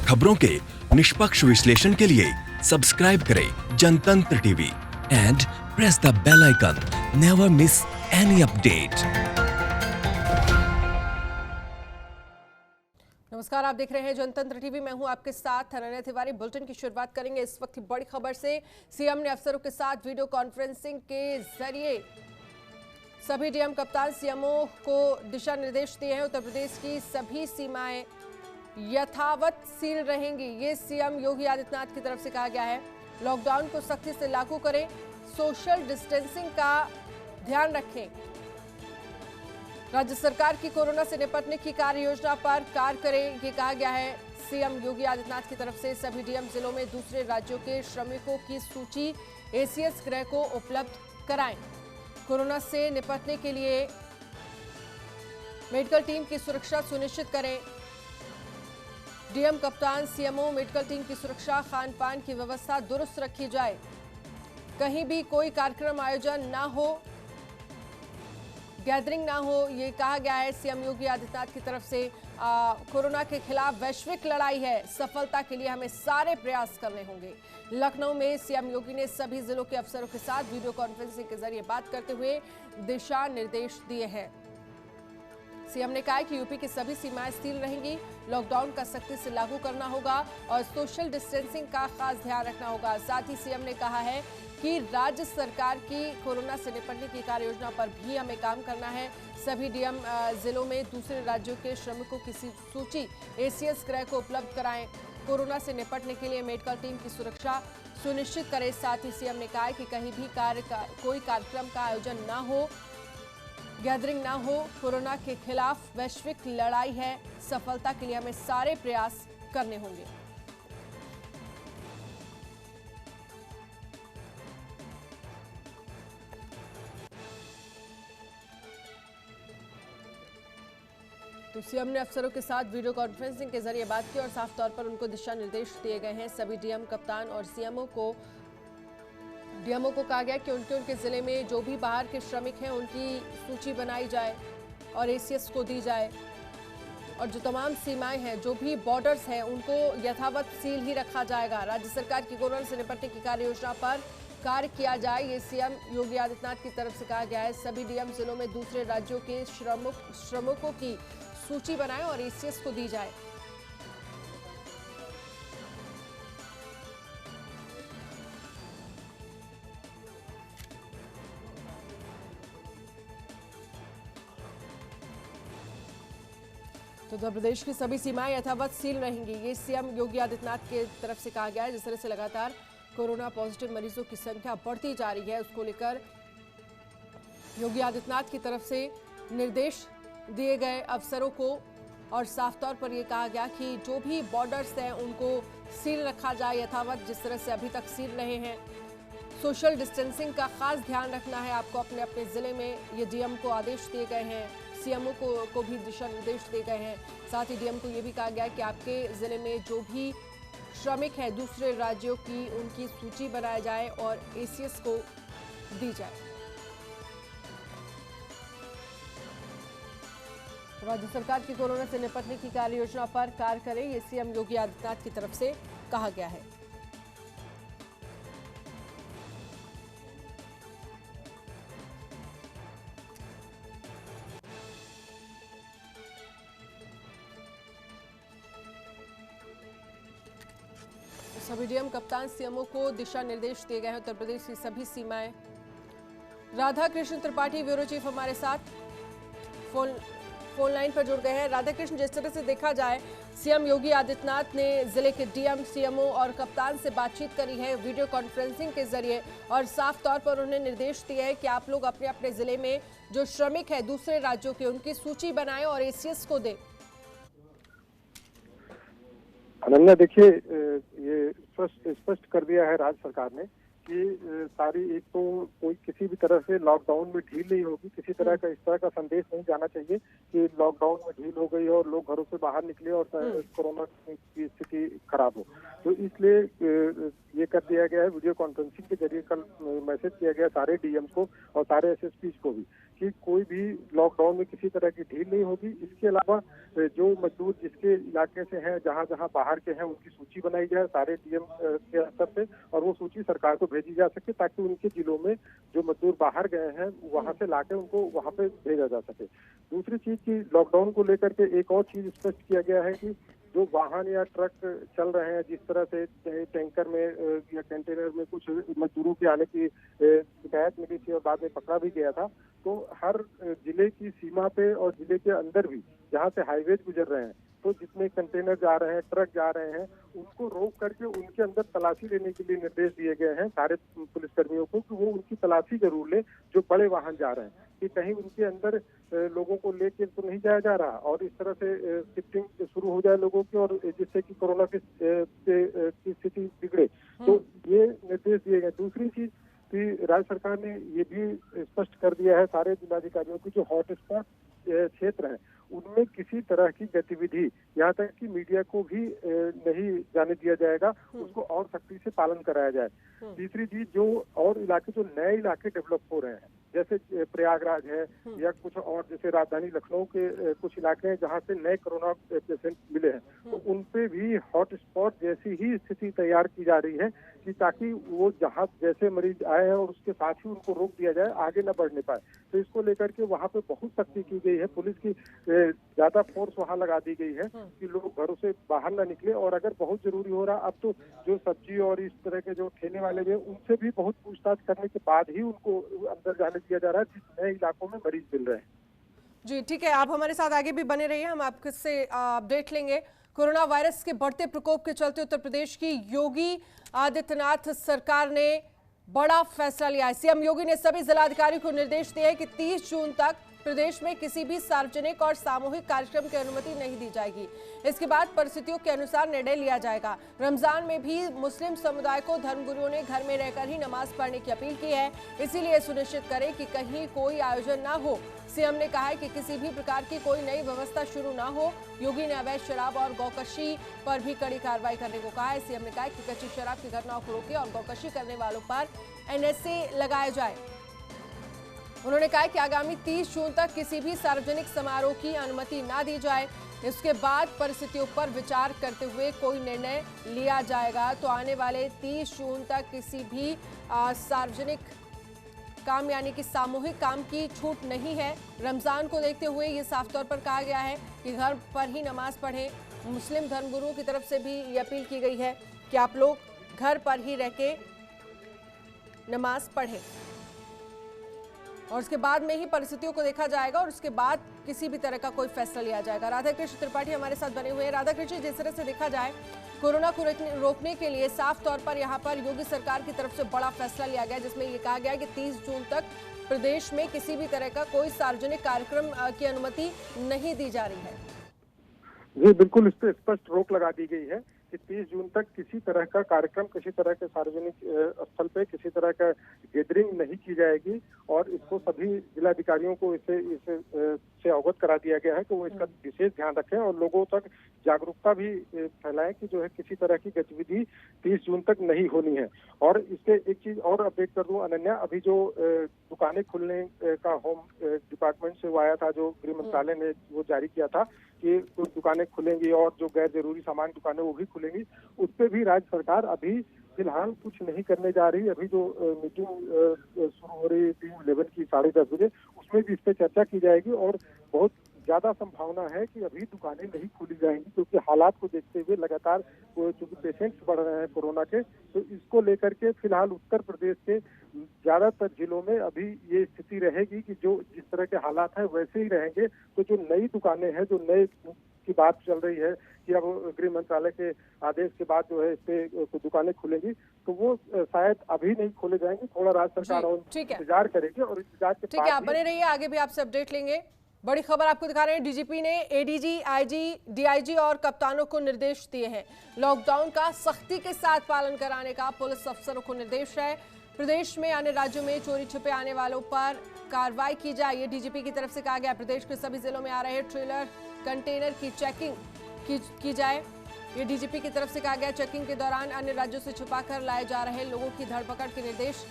खबरों के निष्पक्ष विश्लेषण के लिए सब्सक्राइब करें Jantantra TV and press the bell icon. Never miss any update. नमस्कार, आप देख रहे हैं जनतंत्र टीवी। मैं हूं आपके साथ अनन्या तिवारी। बुलेटिन की शुरुआत करेंगे इस वक्त की बड़ी खबर से। सीएम ने अफसरों के साथ वीडियो कॉन्फ्रेंसिंग के जरिए सभी डीएम कप्तान सीएमओ को दिशा निर्देश दिए हैं। उत्तर प्रदेश की सभी सीमाएं यथावत सील रहेंगी, ये सीएम योगी आदित्यनाथ की तरफ से कहा गया है। लॉकडाउन को सख्ती से लागू करें, सोशल डिस्टेंसिंग का ध्यान रखें। राज्य सरकार की कोरोना से निपटने की कार्य योजना पर कार्य करें, ये कहा गया है सीएम योगी आदित्यनाथ की तरफ से। सभी डीएम जिलों में दूसरे राज्यों के श्रमिकों की सूची एसीएस गृह को उपलब्ध कराएं। कोरोना से निपटने के लिए मेडिकल टीम की सुरक्षा सुनिश्चित करें। डीएम कप्तान सीएमओ मेडिकल टीम की सुरक्षा, खान पान की व्यवस्था दुरुस्त रखी जाए। कहीं भी कोई कार्यक्रम आयोजन ना हो, गैदरिंग ना हो, ये कहा गया है सीएम योगी आदित्यनाथ की तरफ से। कोरोना के खिलाफ वैश्विक लड़ाई है, सफलता के लिए हमें सारे प्रयास करने होंगे। लखनऊ में सीएम योगी ने सभी जिलों के अफसरों के साथ वीडियो कॉन्फ्रेंसिंग के जरिए बात करते हुए दिशा निर्देश दिए हैं। सीएम ने कहा है कि यूपी की सभी सीमाएं सील रहेंगी, लॉकडाउन का सख्ती से लागू करना होगा और सोशल डिस्टेंसिंग का खास ध्यान रखना होगा। साथ ही सीएम ने कहा है कि राज्य सरकार की कोरोना से निपटने की कार्य योजना पर भी हमें काम करना है। सभी डीएम जिलों में दूसरे राज्यों के श्रमिकों की सूची एसीएस गृह को उपलब्ध कराएं। कोरोना से निपटने के लिए मेडिकल टीम की सुरक्षा सुनिश्चित करें। साथ ही सीएम ने कहा है कि कहीं भी कोई कार्यक्रम का आयोजन ना हो, गैदरिंग ना हो। कोरोना के खिलाफ वैश्विक लड़ाई है, सफलता के लिए हमें सारे प्रयास करने होंगे। तो सीएम ने अफसरों के साथ वीडियो कॉन्फ्रेंसिंग के जरिए बात की और साफ तौर पर उनको दिशा निर्देश दिए गए हैं। सभी डीएम कप्तान और सीएमओ को कहा गया कि उनके जिले में जो भी बाहर के श्रमिक हैं उनकी सूची बनाई जाए और एसीएस को दी जाए। और जो तमाम सीमाएं हैं, जो भी बॉर्डर्स हैं, उनको यथावत सील ही रखा जाएगा। राज्य सरकार की कोरोना से निपटने की कार्य योजना पर कार्य किया जाए, ये सीएम योगी आदित्यनाथ की तरफ से कहा गया है। सभी डीएम जिलों में दूसरे राज्यों के श्रमिकों की सूची बनाएं और एसीएस को दी जाए। तो उत्तर प्रदेश की सभी सीमाएं यथावत सील रहेंगी, ये सीएम योगी आदित्यनाथ की तरफ से कहा गया है। जिस तरह से लगातार कोरोना पॉजिटिव मरीजों की संख्या बढ़ती जा रही है, उसको लेकर योगी आदित्यनाथ की तरफ से निर्देश दिए गए अफसरों को और साफ तौर पर यह कहा गया कि जो भी बॉर्डर्स हैं उनको सील रखा जाए यथावत, जिस तरह से अभी तक सील रहे हैं। सोशल डिस्टेंसिंग का खास ध्यान रखना है आपको अपने अपने जिले में, ये डीएम को आदेश दिए गए हैं। सीएमओ को भी दिशा निर्देश दिए गए हैं। साथ ही डीएम को ये भी कहा गया है कि आपके जिले में जो भी श्रमिक हैं दूसरे राज्यों की, उनकी सूची बनाई जाए और एसीएस को दी जाए। राज्य सरकार की कोरोना से निपटने की कार्य योजना पर कार्य करें, ये सीएम योगी आदित्यनाथ की तरफ से कहा गया है। सभी डीएम कप्तान सीएमओ को दिशा निर्देश दिए गए हैं। उत्तर प्रदेश की सभी सीमाएं। राधा कृष्ण त्रिपाठी ब्यूरो चीफ हमारे साथ फोन लाइन पर जुड़ गए हैं। राधा कृष्ण, जिस तरह से देखा जाए सीएम योगी आदित्यनाथ ने जिले के डीएम, सीएमओ और कप्तान से बातचीत करी है वीडियो कॉन्फ्रेंसिंग के जरिए और साफ तौर पर उन्हें निर्देश दिए हैं कि आप लोग अपने अपने जिले में जो श्रमिक है दूसरे राज्यों के, उनकी सूची बनाएं और एसीएस को दें। अनन्या, देखिए, ये स्पष्ट कर दिया है राज्य सरकार ने कि सारी, एक तो कोई किसी भी तरह से लॉकडाउन में ढील नहीं होगी। किसी तरह का इस तरह का संदेश नहीं जाना चाहिए कि लॉकडाउन में ढील हो गई और लोग घरों से बाहर निकले और कोरोना की स्थिति खराब हो। तो इसलिए ये कर दिया गया है, वीडियो कॉन्फ्रेंसिंग के जरिए कल मैसेज किया गया सारे डीएम को और सारे एसएसपी को भी कि कोई भी लॉकडाउन में किसी तरह की ढील नहीं होगी। इसके अलावा जो मजदूर जिसके इलाके से हैं, जहां जहां बाहर के हैं, उनकी सूची बनाई जाए सारे डीएम के स्तर से, और वो सूची सरकार को भेजी जा सके ताकि उनके जिलों में जो मजदूर बाहर गए हैं वहां से लाके उनको वहां पे भेजा जा सके। दूसरी चीज की लॉकडाउन को लेकर के एक और चीज स्पष्ट किया गया है कि जो वाहन या ट्रक चल रहे हैं, जिस तरह से टैंकर में या कंटेनर में कुछ मजदूरों के आने की शिकायत मिली थी और बाद में पकड़ा भी गया था, तो हर जिले की सीमा पे और जिले के अंदर भी जहाँ से हाईवे गुजर रहे हैं, तो जितने कंटेनर जा रहे हैं, ट्रक जा रहे हैं, उनको रोक करके उनके अंदर तलाशी लेने के लिए निर्देश दिए गए हैं सारे पुलिसकर्मियों को कि वो उनकी तलाशी जरूर ले जो बड़े वाहन जा रहे हैं, कि कहीं उनके अंदर लोगों को लेके तो नहीं जाया जा रहा और इस तरह से शिफ्टिंग शुरू हो जाए लोगों की और जिससे कि कोरोना की स्थिति बिगड़े। तो ये निर्देश दिए गए। दूसरी चीज कि राज्य सरकार ने ये भी स्पष्ट कर दिया है सारे जिलाधिकारियों की जो हॉटस्पॉट क्षेत्र हैं उनमें किसी तरह की गतिविधि, यहाँ तक कि मीडिया को भी नहीं जाने दिया जाएगा, उसको और सख्ती से पालन कराया जाए। तीसरी चीज, जो और इलाके, जो नए इलाके डेवलप हो रहे हैं, जैसे प्रयागराज है या कुछ और, जैसे राजधानी लखनऊ के कुछ इलाके हैं जहाँ से नए कोरोना पेशेंट मिले हैं, तो उन पे भी हॉटस्पॉट जैसी ही स्थिति तैयार की जा रही है कि ताकि वो जहाँ जैसे मरीज आए हैं और उसके साथ ही उनको रोक दिया जाए, आगे न बढ़ने पाए। तो इसको लेकर के वहाँ पे बहुत सख्ती की गई है, पुलिस की ज्यादा फोर्स वहाँ लगा दी गई है कि लोग घरों से बाहर न निकले, और अगर बहुत जरूरी हो रहा, अब तो जो सब्जी और इस तरह के जो ठेले वाले भी उनसे भी बहुत पूछताछ करने के बाद ही उनको अंदर जाने दिया जा रहा है, जिस नए इलाकों में मरीज मिल रहे हैं। जी ठीक है, आप हमारे साथ आगे भी बने रहिए, हम आपसे अपडेट लेंगे। कोरोना वायरस के बढ़ते प्रकोप के चलते उत्तर प्रदेश की योगी आदित्यनाथ सरकार ने बड़ा फैसला लिया है। सीएम योगी ने सभी जिलाधिकारियों को निर्देश दिए हैं कि 30 जून तक प्रदेश में किसी भी सार्वजनिक और सामूहिक कार्यक्रम की अनुमति नहीं दी जाएगी। इसके बाद परिस्थितियों के अनुसार निर्णय लिया जाएगा। रमजान में भी मुस्लिम समुदाय को धर्मगुरुओं ने घर में रहकर ही नमाज पढ़ने की अपील की है, इसीलिए सुनिश्चित करें कि कहीं कोई आयोजन ना हो। सीएम ने कहा है कि किसी भी प्रकार की कोई नई व्यवस्था शुरू ना हो। योगी ने अवैध शराब और गौकशी पर भी कड़ी कार्रवाई करने को कहा है। सीएम ने कहा कि कच्ची शराब की घटनाओं को रोके और गौकशी करने वालों पर एनएसए लगाया जाए। उन्होंने कहा कि आगामी 30 जून तक किसी भी सार्वजनिक समारोह की अनुमति ना दी जाए। इसके बाद परिस्थितियों पर विचार करते हुए कोई निर्णय लिया जाएगा। तो आने वाले 30 जून तक किसी भी सार्वजनिक काम यानी कि सामूहिक काम की छूट नहीं है। रमजान को देखते हुए ये साफ तौर पर कहा गया है कि घर पर ही नमाज पढ़ें। मुस्लिम धर्मगुरुओं की तरफ से भी ये अपील की गई है कि आप लोग घर पर ही रह के नमाज पढ़ें और उसके बाद में ही परिस्थितियों को देखा जाएगा और उसके बाद किसी भी तरह का कोई फैसला लिया जाएगा। राधाकृष्ण त्रिपाठी हमारे साथ बने हुए हैं। राधाकृष्ण, जिस तरह से देखा जाए कोरोना को रोकने के लिए साफ तौर पर यहाँ पर योगी सरकार की तरफ से बड़ा फैसला लिया गया, जिसमें ये कहा गया कि 30 जून तक प्रदेश में किसी भी तरह का कोई सार्वजनिक कार्यक्रम की अनुमति नहीं दी जा रही है। जी बिल्कुल, इस पर स्पष्ट रोक लगा दी गई है कि 30 जून तक किसी तरह का कार्यक्रम, किसी तरह के सार्वजनिक स्थल पे किसी तरह का गैदरिंग नहीं की जाएगी और इसको सभी जिलाधिकारियों को इससे अवगत करा दिया गया है कि वो इसका विशेष ध्यान रखें और लोगों तक जागरूकता भी फैलाएं कि जो है किसी तरह की गतिविधि 30 जून तक नहीं होनी है। और इससे एक चीज और अपडेट कर दूं अनन्या, अभी जो दुकानें खुलने का होम डिपार्टमेंट से वो आया था, जो गृह मंत्रालय ने वो जारी किया था कि कुछ दुकानें खुलेंगी और जो गैर जरूरी सामान दुकानें वो भी खुलेंगी, उस पर भी राज्य सरकार अभी फिलहाल कुछ नहीं करने जा रही। अभी जो मीटिंग शुरू हो रही थी 11 की 10:30 बजे, उसमें भी इस पर चर्चा की जाएगी और बहुत ज्यादा संभावना है कि अभी दुकानें नहीं खोली जाएंगी, क्योंकि हालात को देखते हुए लगातार चूंकि पेशेंट्स बढ़ रहे हैं कोरोना के, तो इसको लेकर के फिलहाल उत्तर प्रदेश के ज्यादातर जिलों में अभी ये स्थिति रहेगी कि जो जिस तरह के हालात हैं वैसे ही रहेंगे। तो जो नई दुकानें हैं, जो नए की बात चल रही है कि अब गृह मंत्रालय के आदेश के बाद जो है इस पे दुकानें खुलेंगी, तो वो शायद अभी नहीं खोले जाएंगे। थोड़ा राज्य सरकार और इंतजार करेगी और इंतजार के ठीक है, आप बने रहिए, आगे भी आपसे अपडेट लेंगे। बड़ी खबर आपको दिखा रहे हैं। डीजीपी ने एडीजी, आईजी, डीआईजी और कप्तानों को निर्देश दिए हैं। लॉकडाउन का सख्ती के साथ पालन कराने का पुलिस अफसरों को निर्देश है। प्रदेश में अन्य राज्यों में चोरी छिपे आने वालों पर कार्रवाई की जाए, ये डीजीपी की तरफ से कहा गया। प्रदेश के सभी जिलों में आ रहे ट्रेलर कंटेनर की चेकिंग की जाए, ये डीजीपी की तरफ से कहा गया। चेकिंग के दौरान अन्य राज्यों से छुपाकर लाए जा रहे लोगों की धरपकड़ के निर्देश।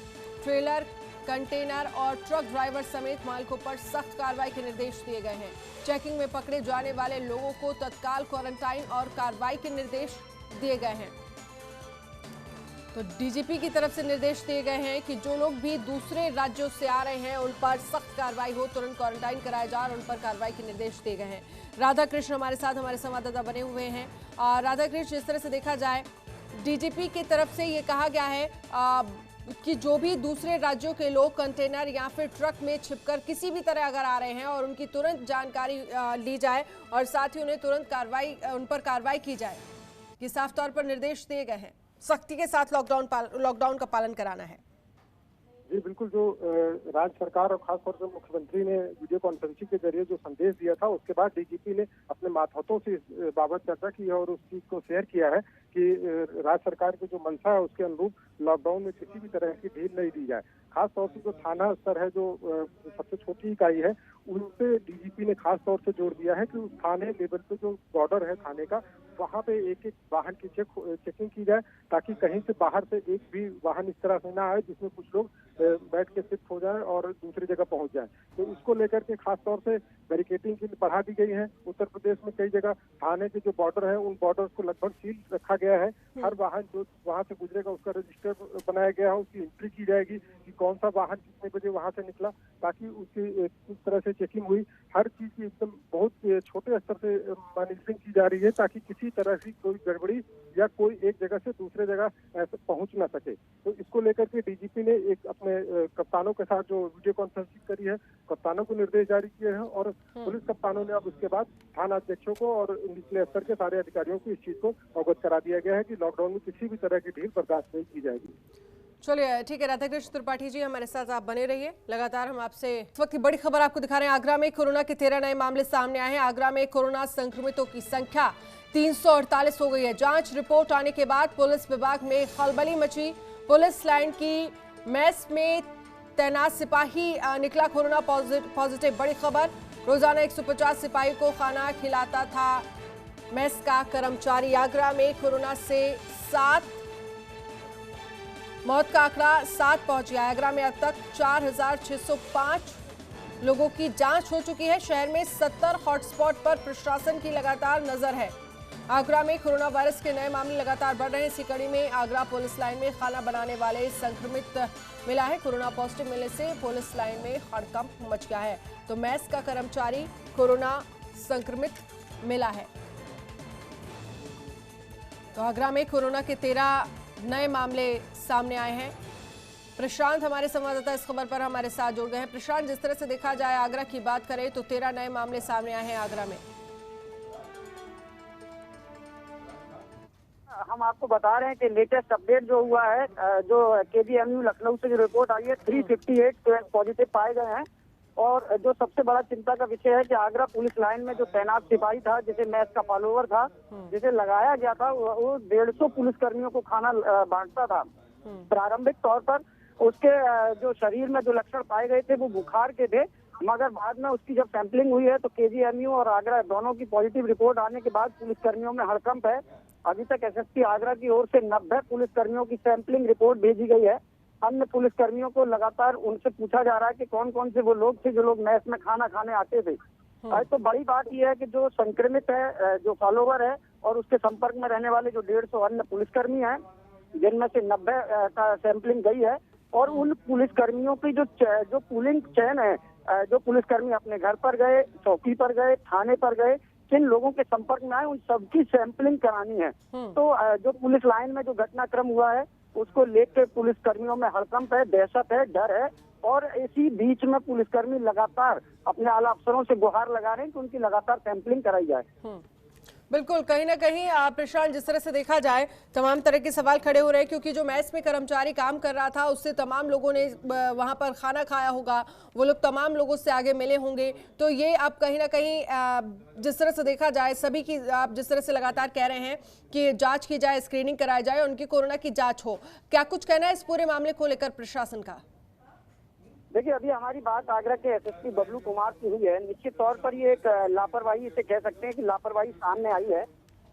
ट्रेलर कंटेनर और ट्रक ड्राइवर समेत मालिकों पर सख्त कार्रवाई के निर्देश दिए गए हैं। चेकिंग में पकड़े जाने वाले लोगों को तत्काल क्वारंटाइन और कार्रवाई के निर्देश दिए गए हैं। तो डीजीपी की तरफ से निर्देश दिए गए हैं कि जो लोग भी दूसरे राज्यों से आ रहे हैं उन पर सख्त कार्रवाई हो, तुरंत क्वारंटाइन कराया जाए और उन पर कार्रवाई के निर्देश दिए गए हैं। राधा कृष्ण हमारे साथ, हमारे संवाददाता बने हुए हैं। राधा कृष्ण, जिस तरह से देखा जाए डीजीपी की तरफ से ये कहा गया है कि जो भी दूसरे राज्यों के लोग कंटेनर या फिर ट्रक में छिपकर किसी भी तरह अगर आ रहे हैं और उनकी तुरंत जानकारी ली जाए और साथ ही उन्हें तुरंत उन पर कार्रवाई की जाए, कि साफ तौर पर निर्देश दिए गए हैं। सख्ती के साथ लॉकडाउन का पालन कराना है। जी बिल्कुल, जो राज्य सरकार और खासतौर से मुख्यमंत्री ने वीडियो कॉन्फ्रेंसिंग के जरिए जो संदेश दिया था, उसके बाद डीजीपी ने अपने मातहतों से इस बाबत चर्चा की और उस चीज को शेयर किया है कि राज्य सरकार की जो मंशा है उसके अनुरूप लॉकडाउन में किसी भी तरह की ढील नहीं दी जाए। खासतौर से जो थाना स्तर है, जो सबसे छोटी इकाई है, उन पे डीजीपी ने खास तौर से जोर दिया है कि उस थाने लेवल पे जो बॉर्डर है थाने का, वहाँ पे एक एक वाहन की चेकिंग की जाए, ताकि कहीं से बाहर से एक भी वाहन इस तरह से ना आए जिसमें कुछ लोग बैठ के शिफ्ट हो जाए और दूसरी जगह पहुंच जाए। तो इसको लेकर के खास तौर से बैरिकेडिंग की बढ़ा दी गई है। उत्तर प्रदेश में कई जगह थाने के जो बॉर्डर है उन बॉर्डर को लगभग सील रखा गया है। हर वाहन जो वहां से गुजरेगा उसका रजिस्टर बनाया गया है, उसकी एंट्री की जाएगी कि कौन सा वाहन कितने बजे वहां से निकला, ताकि उसकी किस तरह से चेकिंग हुई। हर चीज की एकदम बहुत छोटे स्तर से मॉनिटरिंग की जा रही है, ताकि किसी तरह की कोई गड़बड़ी या कोई एक जगह से दूसरे जगह ऐसे पहुंच ना सके। तो इसको लेकर के डीजीपी ने एक अपने कप्तानों के साथ जो वीडियो कॉन्फ्रेंसिंग करी है, कप्तानों को निर्देश जारी किए हैं और पुलिस कप्तानों ने अब उसके बाद थाना अध्यक्षों को और निचले स्तर के सारे अधिकारियों को इस चीज को अवगत करा दिया गया है कि लॉकडाउन में किसी भी तरह की ढील बर्दाश्त नहीं की जाएगी। चलिए ठीक है, राधाकृष्ण त्रिपाठी जी हमारे साथ आप बने रहिए। लगातार हम आपसे इस वक्त की बड़ी खबर आपको दिखा रहे हैं। आगरा में कोरोना के 13 नए मामले सामने आए हैं। आगरा में कोरोना संक्रमितों की संख्या 348 हो गई है। जांच रिपोर्ट आने के बाद पुलिस विभाग में खलबली मची। पुलिस लाइन की मेस में तैनात सिपाही निकला कोरोना पॉजिटिव। बड़ी खबर, रोजाना 150 सिपाही को खाना खिलाता था मेस का कर्मचारी। आगरा में कोरोना से 7 मौत का आंकड़ा 7 पहुंच गया। आगरा में अब तक 4605 लोगों की जांच हो चुकी है। शहर में 70 हॉटस्पॉट पर प्रशासन की लगातार नजर है। आगरा में कोरोना वायरस के नए मामले लगातार बढ़ रहे हैं। इसी कड़ी में आगरा पुलिस लाइन में खाना बनाने वाले संक्रमित मिला है। कोरोना पॉजिटिव मिलने से पुलिस लाइन में हड़कंप मच गया है। तो मेस का कर्मचारी कोरोना संक्रमित मिला है। तो आगरा में कोरोना के 13 नए मामले सामने आए हैं। प्रशांत हमारे संवाददाता इस खबर पर हमारे साथ जुड़ गए हैं। प्रशांत, जिस तरह से देखा जाए आगरा की बात करें तो 13 नए मामले सामने आए हैं आगरा में। हम आपको बता रहे हैं कि लेटेस्ट अपडेट जो हुआ है, जो केजीएमयू लखनऊ से जो रिपोर्ट आई है, 358 पॉजिटिव पाए गए हैं। और जो सबसे बड़ा चिंता का विषय है कि आगरा पुलिस लाइन में जो तैनात सिपाही था, जिसे मैच का फॉलोवर था, जिसे लगाया गया था, वो 150 पुलिसकर्मियों को खाना बांटता था। प्रारंभिक तौर पर उसके जो शरीर में जो लक्षण पाए गए थे वो बुखार के थे, मगर बाद में उसकी जब सैंपलिंग हुई है तो केजीएमयू और आगरा दोनों की पॉजिटिव रिपोर्ट आने के बाद पुलिसकर्मियों में हड़कंप है। अभी तक एसएसपी आगरा की ओर से 90 पुलिसकर्मियों की सैंपलिंग रिपोर्ट भेजी गई है। अन्य पुलिसकर्मियों को लगातार उनसे पूछा जा रहा है कि कौन कौन से वो लोग थे जो लोग मैस में खाना खाने आते थे। तो बड़ी बात यह है कि जो संक्रमित है, जो फॉलोवर है और उसके संपर्क में रहने वाले जो 150 अन्य पुलिसकर्मी हैं, जिनमें से 90 का सैंपलिंग गई है। और उन पुलिसकर्मियों की जो पुलिंग चयन है, जो पुलिसकर्मी अपने घर पर गए, चौकी पर गए, थाने पर गए, किन लोगों के संपर्क में आए, उन सबकी सैंपलिंग करानी है। तो जो पुलिस लाइन में जो घटनाक्रम हुआ है उसको लेकर पुलिसकर्मियों में हड़कंप है, दहशत है, डर है। और इसी बीच में पुलिसकर्मी लगातार अपने आला अफसरों से गुहार लगा रहे हैं कि उनकी लगातार सैंपलिंग कराई जाए। बिल्कुल, कहीं ना कहीं प्रशांत, जिस तरह से देखा जाए तमाम तरह के सवाल खड़े हो रहे हैं, क्योंकि जो मैस में कर्मचारी काम कर रहा था उससे तमाम लोगों ने वहां पर खाना खाया होगा, वो लोग तमाम लोगों से आगे मिले होंगे। तो ये अब कहीं ना कहीं जिस तरह से देखा जाए सभी की, आप जिस तरह से लगातार कह रहे हैं कि जांच की जाए, स्क्रीनिंग कराई जाए, उनकी कोरोना की जांच हो, क्या कुछ कहना है इस पूरे मामले को लेकर प्रशासन का? देखिए, अभी हमारी बात आगरा के एसएसपी बबलू कुमार से हुई है। निश्चित तौर पर ये एक लापरवाही, इसे कह सकते हैं कि लापरवाही सामने आई है।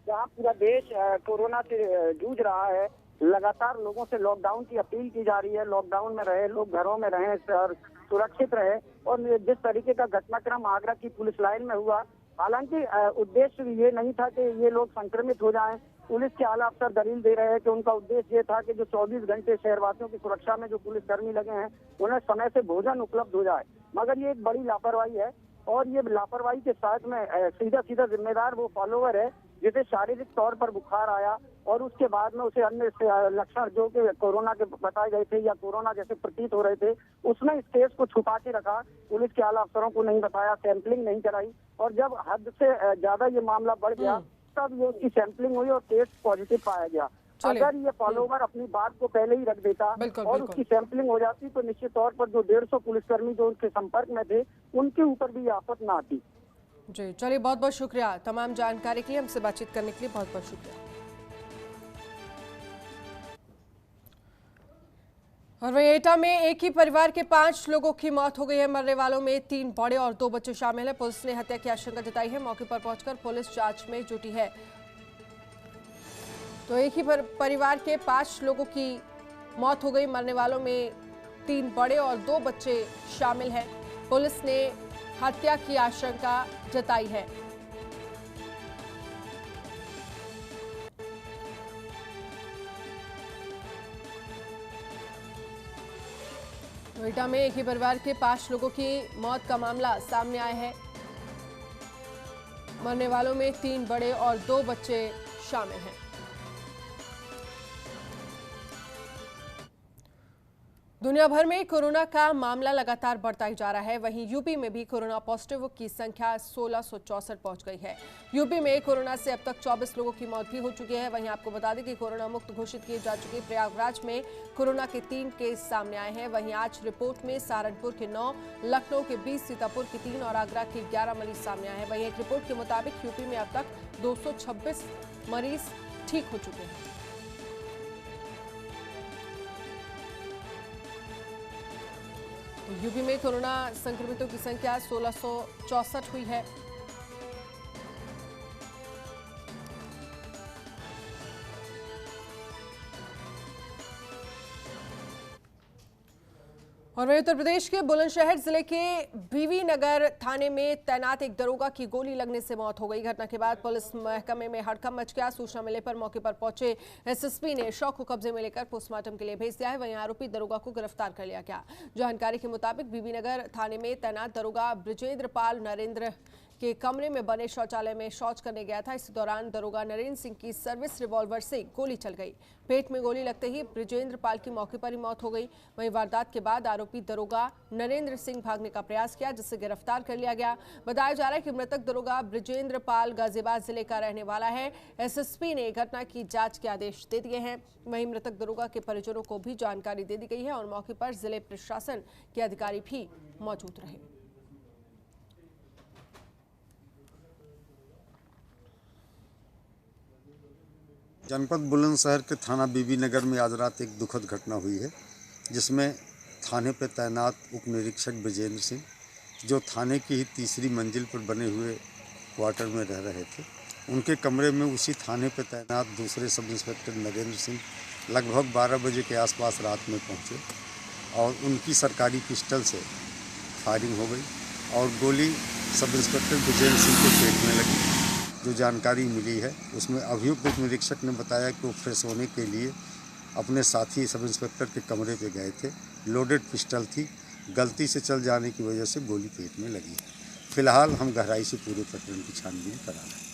जहां पूरा देश कोरोना से जूझ रहा है, लगातार लोगों से लॉकडाउन की अपील की जा रही है। लॉकडाउन में रहे, लोग घरों में रहें और सुरक्षित रहे। और जिस तरीके का घटनाक्रम आगरा की पुलिस लाइन में हुआ, हालांकि उद्देश्य ये नहीं था कि ये लोग संक्रमित हो जाएं। पुलिस के आला अफसर दलील दे रहे हैं कि उनका उद्देश्य ये था कि जो 24 घंटे शहरवासियों की सुरक्षा में जो पुलिस कर्मी लगे हैं उन्हें समय से भोजन उपलब्ध हो जाए, मगर ये एक बड़ी लापरवाही है। और ये लापरवाही के साथ में सीधा जिम्मेदार वो फॉलोवर है जिसे शारीरिक तौर पर बुखार आया और उसके बाद में उसे अन्य लक्षण जो कि कोरोना के बताए गए थे या कोरोना जैसे प्रतीत हो रहे थे, उसने इस केस को छुपा के रखा, पुलिस के आला अफसरों को नहीं बताया, सैंपलिंग नहीं कराई। और जब हद से ज्यादा ये मामला बढ़ गया तब ये उसकी सैंपलिंग हुई और टेस्ट पॉजिटिव पाया गया। अगर ये फॉलोवर अपनी बात को पहले ही रख देता और उसकी सैंपलिंग हो जाती तो निश्चित तौर पर जो 150 पुलिसकर्मी जो उनके संपर्क में थे उनके ऊपर भी आफत ना आती। जी चलिए, बहुत बहुत शुक्रिया तमाम जानकारी के लिए, हमसे बातचीत करने के लिए बहुत बहुत शुक्रिया। और वहीं एटा में एक ही परिवार के 5 लोगों की मौत हो गई है। मरने वालों में 3 बड़े और 2 बच्चे शामिल हैं। पुलिस ने हत्या की आशंका जताई है। मौके पर पहुंचकर पुलिस जांच में जुटी है। तो एक ही परिवार के 5 लोगों की मौत हो गई। मरने वालों में 3 बड़े और 2 बच्चे शामिल हैं। पुलिस ने हत्या की आशंका जताई है। नोएडा में एक ही परिवार के 5 लोगों की मौत का मामला सामने आया है। मरने वालों में 3 बड़े और 2 बच्चे शामिल हैं। दुनिया भर में कोरोना का मामला लगातार बढ़ता ही जा रहा है। वहीं यूपी में भी कोरोना पॉजिटिव की संख्या 1664 पहुंच गई है। यूपी में कोरोना से अब तक 24 लोगों की मौत भी हो चुकी है। वहीं आपको बता दें कि कोरोना मुक्त घोषित किए जा चुके प्रयागराज में कोरोना के 3 केस सामने आए हैं। वहीं आज रिपोर्ट में सहारनपुर के 9, लखनऊ के 20, सीतापुर के 3 और आगरा के 11 मरीज सामने आए हैं। वहीं एक रिपोर्ट के मुताबिक यूपी में अब तक 226 मरीज ठीक हो चुके हैं। यूपी में कोरोना संक्रमितों की संख्या 1664 हुई है। और वहीं उत्तर प्रदेश के बुलंदशहर जिले के बीवी नगर थाने में तैनात एक दरोगा की गोली लगने से मौत हो गई। घटना के बाद पुलिस महकमे में हड़कंप मच गया। सूचना मिलने पर मौके पर पहुंचे एसएसपी ने शव को कब्जे में लेकर पोस्टमार्टम के लिए भेज दिया है। वहीं आरोपी दरोगा को गिरफ्तार कर लिया गया। जानकारी के मुताबिक बीवी नगर थाने में तैनात दरोगा ब्रिजेंद्र पाल नरेंद्र के कमरे में बने शौचालय में शौच करने गया था। इस दौरान दरोगा नरेंद्र सिंह की सर्विस रिवॉल्वर से गोली चल गई। पेट में गोली लगते ही ब्रिजेंद्र पाल की मौके पर ही मौत हो गई। वहीं वारदात के बाद आरोपी दरोगा नरेंद्र सिंह भागने का प्रयास किया, जिसे गिरफ्तार कर लिया गया। बताया जा रहा है कि मृतक दरोगा ब्रिजेंद्र पाल गाजियाबाद जिले का रहने वाला है। एसएसपी ने घटना की जांच के आदेश दे दिए हैं। वहीं मृतक दरोगा के परिजनों को भी जानकारी दे दी गई है और मौके पर जिले प्रशासन के अधिकारी भी मौजूद रहे। जनपद बुलंदशहर के थाना बीबी नगर में आज रात एक दुखद घटना हुई है, जिसमें थाने पर तैनात उप निरीक्षक ब्रिजेंद्र सिंह, जो थाने की ही 3री मंजिल पर बने हुए क्वार्टर में रह रहे थे, उनके कमरे में उसी थाने पर तैनात दूसरे सब इंस्पेक्टर नरेंद्र सिंह लगभग 12 बजे के आसपास रात में पहुंचे और उनकी सरकारी पिस्टल से फायरिंग हो गई और गोली सब इंस्पेक्टर ब्रिजेंद्र सिंह के पेट में लगी। जो जानकारी मिली है उसमें अभियुक्त उप निरीक्षक ने बताया कि वो फ्रेश होने के लिए अपने साथी सब इंस्पेक्टर के कमरे पे गए थे। लोडेड पिस्टल थी, गलती से चल जाने की वजह से गोली पेट में लगी। फिलहाल हम गहराई से पूरे प्रकरण की छानबीन करा रहे हैं।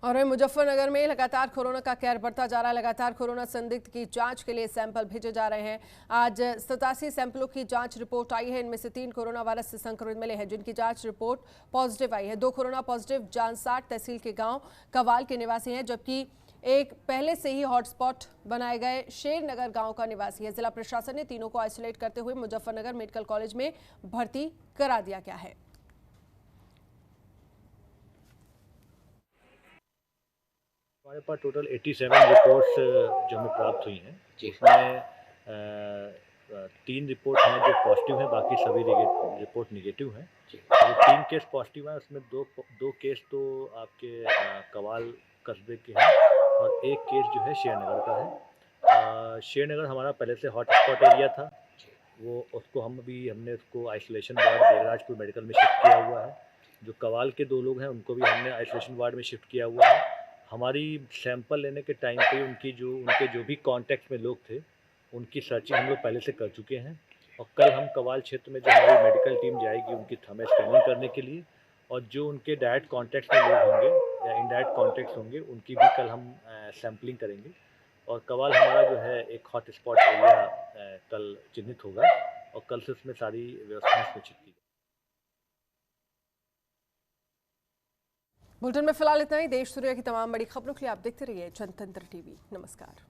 और मुजफ्फरनगर में लगातार कोरोना का कहर बढ़ता जा रहा है। लगातार कोरोना संदिग्ध की जांच के लिए सैंपल भेजे जा रहे हैं। आज 87 सैंपलों की जांच रिपोर्ट आई है। इनमें से 3 कोरोना वायरस से संक्रमित मिले हैं, जिनकी जांच रिपोर्ट पॉजिटिव आई है। 2 कोरोना पॉजिटिव जानसाट तहसील के गांव कवाल के निवासी हैं, जबकि एक पहले से ही हॉटस्पॉट बनाए गए शेरनगर गांव का निवासी है। जिला प्रशासन ने तीनों को आइसोलेट करते हुए मुजफ्फरनगर मेडिकल कॉलेज में भर्ती करा दिया गया है। हमारे पास टोटल 87 रिपोर्ट्स जो हमें प्राप्त हुई हैं, जिसमें 3 रिपोर्ट हैं जो पॉजिटिव हैं, बाकी सभी रिपोर्ट निगेटिव हैं। जो 3 केस पॉजिटिव हैं उसमें दो केस तो आपके कवाल कस्बे के हैं और एक केस जो है शेरनगर का है। शेरनगर हमारा पहले से हॉट स्पॉट एरिया था, वो उसको हमने उसको आइसोलेशन वार्ड देवराजपुर मेडिकल में शिफ्ट किया हुआ है। जो कवाल के 2 लोग हैं उनको भी हमने आइसोलेशन वार्ड में शिफ्ट किया हुआ है। हमारी सैंपल लेने के टाइम पे उनके जो भी कॉन्टैक्ट में लोग थे उनकी सर्चिंग हम लोग पहले से कर चुके हैं, और कल हम कवाल क्षेत्र में जो हमारी मेडिकल टीम जाएगी उनकी थर्मल स्कैनिंग करने के लिए, और जो उनके डायरेक्ट कॉन्टैक्ट में लोग होंगे या इनडायरेक्ट कॉन्टैक्ट्स होंगे उनकी भी कल हम सैम्पलिंग करेंगे। और कवाल हमारा जो है एक हॉट स्पॉट एरिया कल चिन्हित होगा, और कल से उसमें सारी व्यवस्थाएं सुनिश्चित की। बुलेटिन में फिलहाल इतना ही। देश दुनिया की तमाम बड़ी खबरों के लिए आप देखते रहिए जनतंत्र टीवी। नमस्कार।